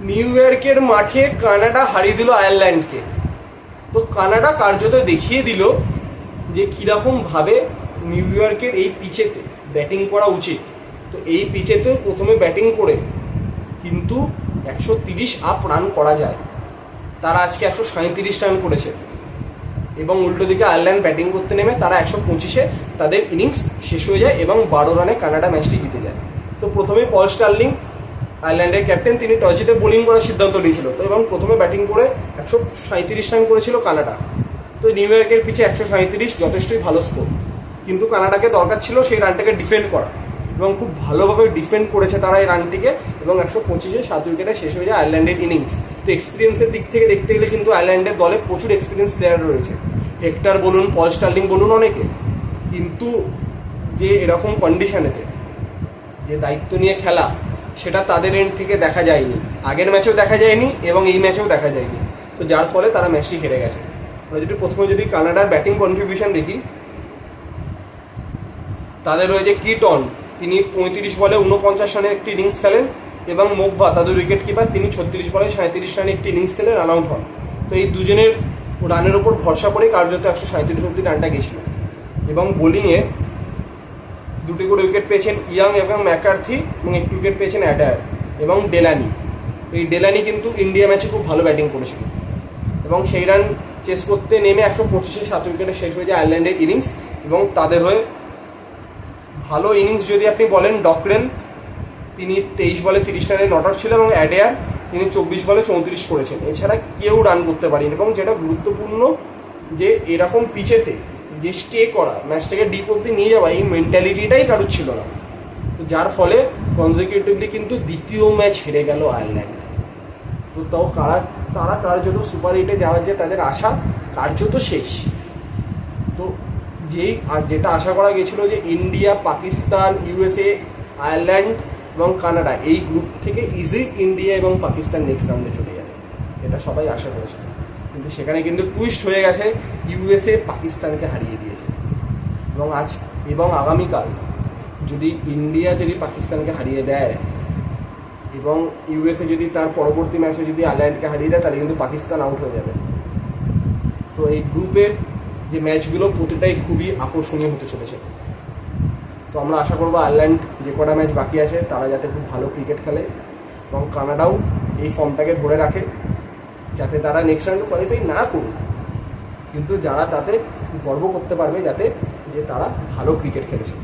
New ইয়র্কের মাঠে Canada হারিয়ে দিল আয়ারল্যান্ডকে। তো কানাডা কার্যত দেখিয়ে দিল যে কীরকম ভাবে নিউ ইয়র্কের এই পিচেতে ব্যাটিং করা উচিত। তো এই পিচেতে প্রথমে ব্যাটিং করে কিন্তু 130 আপ রান করা যায়। তারা আজকে 137 রান করেছে এবং উল্টো দিকে আয়ারল্যান্ড ব্যাটিং করতে নেমে তারা 125-এ তাদের ইনিংস শেষ হয়ে যায় এবং 12 রানে কানাডা ম্যাচটি জিতে যায়। তো প্রথমে পল স্টার্লিং, আয়ারল্যান্ডের ক্যাপ্টেন, তিনি টস জিতে বোলিং করার সিদ্ধান্ত নিয়েছিল। তো এবং প্রথমে ব্যাটিং করে 137 রান করেছিল কানাডা। তো নিউ ইয়র্কের পিছে 137 যথেষ্টই ভালো স্কোর, কিন্তু কানাডাকে দরকার ছিল সেই রানটাকে ডিফেন্ড করা এবং খুব ভালোভাবে ডিফেন্ড করেছে তারা এই রানটিকে এবং 125-এ 7 উইকেটে শেষ হয়ে যায় আয়ারল্যান্ডের ইনিংস। তো এক্সপিরিয়েন্সের দিক থেকে দেখতে গেলে কিন্তু আয়ারল্যান্ডের দলে প্রচুর এক্সপিরিয়েন্স প্লেয়ার রয়েছে, হেক্টর বলুন, পল স্টার্লিং বলুন, অনেকে। কিন্তু যে এরকম কন্ডিশনেতে যে দায়িত্ব নিয়ে খেলা, সেটা তাদের এন্ড থেকে দেখা যায়নি, আগের ম্যাচেও দেখা যায়নি এবং এই ম্যাচেও দেখা যায়নি। তো যার ফলে তারা ম্যাচটি হেরে গেছে। প্রথমে যদি কানাডার ব্যাটিং কন্ট্রিবিউশন দেখি, তাদের রয়েছে কিটন, তিনি 35 বলে 49 রানের একটি ইনিংস খেলেন এবং মোকভা, তাদের উইকেট কিপার, তিনি 36 বলে 37 রানে একটি ইনিংস খেলে রান আউট হন। তো এই দুজনের রানের ওপর ভরসা করে কার্যত 137 অব্দি রানটা গেছিল। এবং বোলিংয়ে 2টি করে উইকেট পেয়েছেন ইয়াং এবং ম্যাকার্থি এবং 1টি উইকেট পেয়েছেন অ্যাডার এবং ডেলানি। এই ডেলানি কিন্তু ইন্ডিয়া ম্যাচে খুব ভালো ব্যাটিং করেছিল এবং সেই রান চেস করতে নেমে 125-এ 7 উইকেটে শেষ হয়ে যায় আয়ারল্যান্ডের ইনিংস। এবং তাদের হয়ে ভালো ইনিংস যদি আপনি বলেন, ডকরেল, তিনি 23 বলে 30 রানে নট আউট ছিল এবং অ্যাডেয়ার, তিনি 24 বলে 34 করেছেন। এছাড়া কেউ রান করতে পারেনি। এবং যেটা গুরুত্বপূর্ণ, যে এরকম পিচেতে যে স্টে করা, ম্যাচটাকে ডিপ অব্দি নিয়ে যাওয়া, এই মেন্টালিটিটাই কারোর ছিল না। তো যার ফলে কনজিকিউটিভলি কিন্তু দ্বিতীয় ম্যাচ হেরে গেল আয়ারল্যান্ড। তো তাও তারা কার্যত সুপার 8-এ যাওয়ার যে তাদের আশা কার্যত শেষ। তো যেটা আশা করা গেছিল যে ইন্ডিয়া, পাকিস্তান, ইউএসএ, আয়ারল্যান্ড এবং কানাডা, এই গ্রুপ থেকে ইজি ইন্ডিয়া এবং পাকিস্তান নেক্সট রাউন্ডে চলে যাবে, এটা সবাই আশা করেছিল। কিন্তু সেখানে কিন্তু টুইস্ট হয়ে গেছে, ইউএসএ পাকিস্তানকে হারিয়ে দিয়েছে। এবং আগামীকাল যদি ইন্ডিয়া পাকিস্তানকে হারিয়ে দেয় এবং ইউএসএ যদি তার পরবর্তী ম্যাচে যদি আয়ারল্যান্ডকে হারিয়ে দেয়, তাহলে কিন্তু পাকিস্তান আউট হয়ে যাবে। তো এই গ্রুপের যে ম্যাচগুলো প্রতিটাই খুবই আকর্ষণীয় হতে চলেছে। তো আমরা আশা করবো আয়ারল্যান্ড যে কটা ম্যাচ বাকি আছে তারা যাতে খুব ভালো ক্রিকেট খেলে এবং কানাডাও এই ফর্মটাকে ধরে রাখে, যাতে তারা নেক্সট রাউন্ডে কোয়ালিফাই না করুক, কিন্তু যারা তাতে গর্ব করতে পারবে যাতে যে তারা ভালো ক্রিকেট খেলেছে।